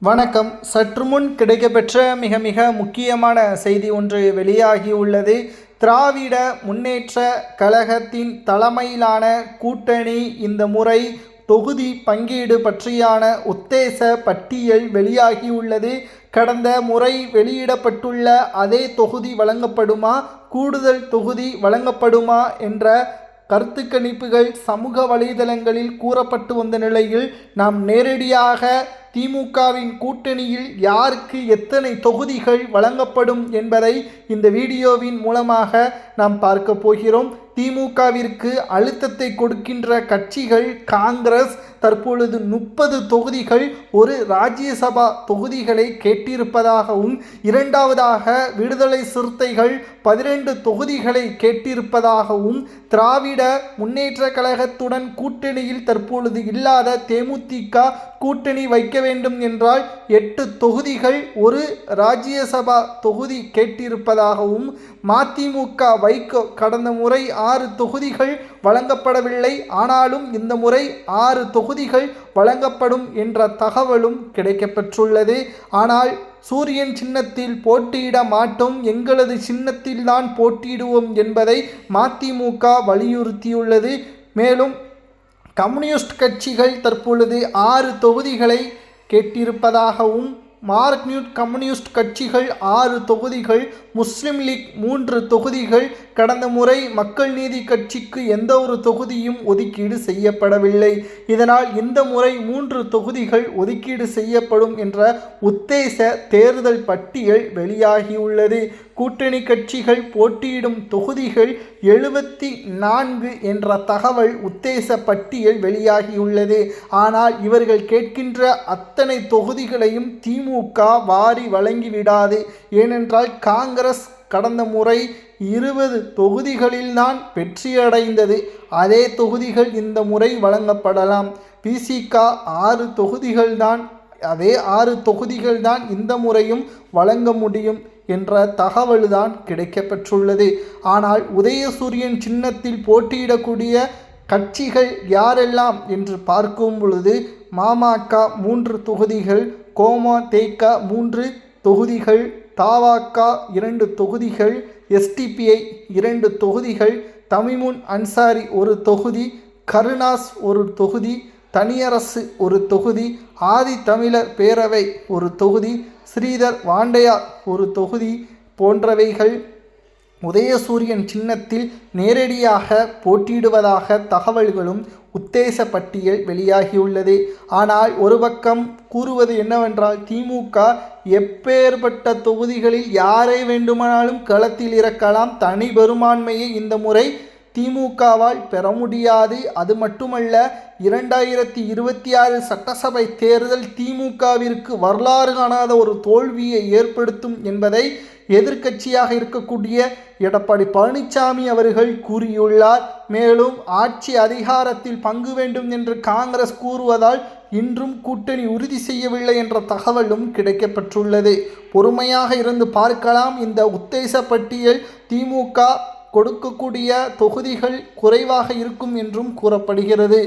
வணக்கம். சற்று முன் கிடைக்கப்பெற்ற மிக முக்கியமான செய்தி ஒன்று வெளியாகியுள்ளது. திராவிட முன்னேற்ற கழகத்தின் தலைமையிலான கூட்டணி இந்த முறை தொகுதி பங்கீடு பற்றியான உத்தேச பட்டியல் வெளியாகியுள்ளது. கடந்த முறை வெளியிடப்பட்டுள்ள அதே தொகுதி வழங்கப்படுமா, கூடுதல் தொகுதி வழங்கப்படுமா என்ற கருத்து கணிப்புகள் சமூக வலைதளங்களில் கூறப்பட்டு வந்த நிலையில் நாம் நேரடியாக திமுகவின் கூட்டணியில் யாருக்கு எத்தனை தொகுதிகள் வழங்கப்படும் என்பதை இந்த வீடியோவின் மூலமாக நாம் பார்க்க போகிறோம். திமுகவிற்கு அழுத்தத்தை கொடுக்கின்ற கட்சிகள் காங்கிரஸ் தற்பொழுது 30 தொகுதிகள், ஒரு ராஜ்யசபா தொகுதிகளை கேட்டிருப்பதாகவும், இரண்டாவதாக விடுதலை சிறுத்தைகள் 12 தொகுதிகளை கேட்டிருப்பதாகவும், திராவிட முன்னேற்ற கழகத்துடன் கூட்டணியில் தற்பொழுது இல்லாத தேமுதிக கூட்டணி வைக்க வேண்டும் என்றால் 8 தொகுதிகள், ஒரு ராஜ்யசபா தொகுதி கேட்டிருப்பதாகவும், மதிமுக வைகோ கடந்த முறை 6 தொகுதிகள் வழங்கப்படவில்லை, ஆனாலும் இந்த முறை 6 தொகுதிகள் வழங்கப்படும் என்ற தகவலும் கிடைக்கப்பெற்றுள்ளது. ஆனால் சூரியன் சின்னத்தில் போட்டியிட மாட்டோம், எங்களது சின்னத்தில்தான் போட்டியிடுவோம் என்பதை மதிமுக வலியுறுத்தியுள்ளது. மேலும் கம்யூனிஸ்ட் கட்சிகள் தற்பொழுது 6 தொகுதிகளை கேட்டிருப்பதாகவும், மார்க்சிஸ்ட் கம்யூனிஸ்ட் கட்சிகள் 6 தொகுதிகள், முஸ்லிம் லீக் 3 தொகுதிகள், கடந்த முறை மக்கள் நீதி கட்சிக்கு எந்த ஒரு தொகுதியும் ஒதுக்கீடு செய்யப்படவில்லை. இதனால் இந்த முறை 3 தொகுதிகள் ஒதுக்கீடு செய்யப்படும் என்ற உத்தேச தேர்தல் பட்டியல் வெளியாகியுள்ளது. கூட்டணி கட்சிகள் போட்டியிடும் தொகுதிகள் 74 என்ற தகவல் உத்தேச பட்டியல் வெளியாகியுள்ளது. ஆனால் இவர்கள் கேட்கின்ற அத்தனை தொகுதிகளையும் திமுக வாரி வழங்கிவிடாது. ஏனென்றால் காங்கிரஸ் கடந்த முறை 20 தொகுதிகளில்தான் வெற்றியடைந்தது. அதே தொகுதிகள் இந்த முறை வழங்கப்படலாம். விசிக 6 தொகுதிகள்தான், அதே 6 தொகுதிகள்தான் இந்த முறையும் வழங்க முடியும் என்ற தகவல்தான் கிடைக்கப்பெற்றுள்ளது. ஆனால் உதயசூரியன் சின்னத்தில் போட்டியிடக்கூடிய கட்சிகள் யாரெல்லாம் என்று பார்க்கும் பொழுது மமக 3 தொகுதிகள், கோமதேக 3 தொகுதிகள், தவாக 2 தொகுதிகள், எஸ்டிபிஐ 2 தொகுதிகள், தமிமுன் அன்சாரி 1 தொகுதி, கருணாஸ் 1 தொகுதி, தனியரசு 1 தொகுதி, ஆதி தமிழர் பேரவை 1 தொகுதி, ஸ்ரீதர் வாண்டையார் 1 தொகுதி போன்றவைகள் உதயசூரியன் சின்னத்தில் நேரடியாக போட்டியிடுவதாக தகவல்களும் உத்தேச பட்டியல் வெளியாகியுள்ளது. ஆனால் ஒரு பக்கம் கூறுவது என்னவென்றால், திமுக எப்பேற்பட்ட தொகுதிகளில் யாரை வேண்டுமானாலும் களத்தில் இறக்கலாம், தனி பெரும்பான்மையை இந்த முறை திமுகவால் பெற முடியாது. அது மட்டுமல்ல, 2026 சட்டசபை தேர்தல் திமுகவிற்கு வரலாறு காணாத ஒரு தோல்வியை ஏற்படுத்தும் என்பதை எதிர்க்கட்சியாக இருக்கக்கூடிய எடப்பாடி பழனிசாமி அவர்கள் கூறியுள்ளார். மேலும் ஆட்சி அதிகாரத்தில் பங்கு வேண்டும் என்று காங்கிரஸ் கூறுவதால் இன்றும் கூட்டணி உறுதி செய்யவில்லை என்ற தகவலும் கிடைக்கப்பெற்றுள்ளது. பொறுமையாக இருந்து பார்க்கலாம். இந்த உத்தேச பட்டியல் திமுக கொடுக்கக்கூடிய தொகுதிகள் குறைவாக இருக்கும் என்றும் கூறப்படுகிறது.